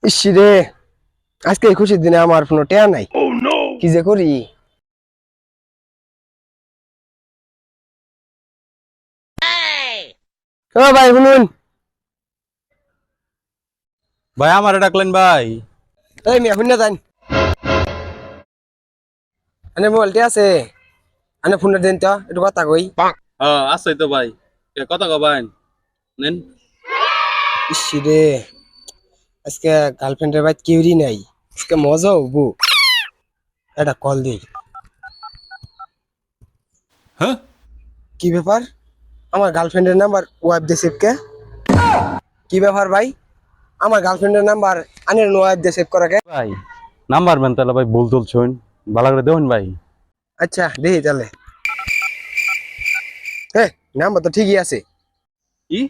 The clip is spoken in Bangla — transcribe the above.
ইসরে আজকে এই খুশির দিনে আমার কোনো টেয়া নাই। কি যে করি। ও ভাই শুনুন, ভাই আমারে ডাকলেন ভাই? এই মিয়া শুনে যান, আনে মোবাইলটি আছে, আনে ফোনটা দেন তো একটু কথা কই। আছে তো ভাই, কথা কবাইন নেন। ইসরে আজকে গার্লফ্রেন্ডের বাইক কেউরি নাই, আজকে মজা হবো। একটা কল দিই। হ্যাঁ, কি ব্যাপার, আমার গার্লফ্রেন্ডের নাম্বার ওয়াইফ দিয়ে সেভ কে? কি ব্যাপার ভাই, আমার গার্লফ্রেন্ডের নাম্বার আনের ওয়াইফ দিয়ে সেভ করা কে? ভাই নাম্বার মেন তাহলে ভাই ভুল তুলছুন, ভালো করে দেখুন ভাই। আচ্ছা দেখি তাহলে। হ্যাঁ, নাম্বার তো ঠিকই আছে। কি?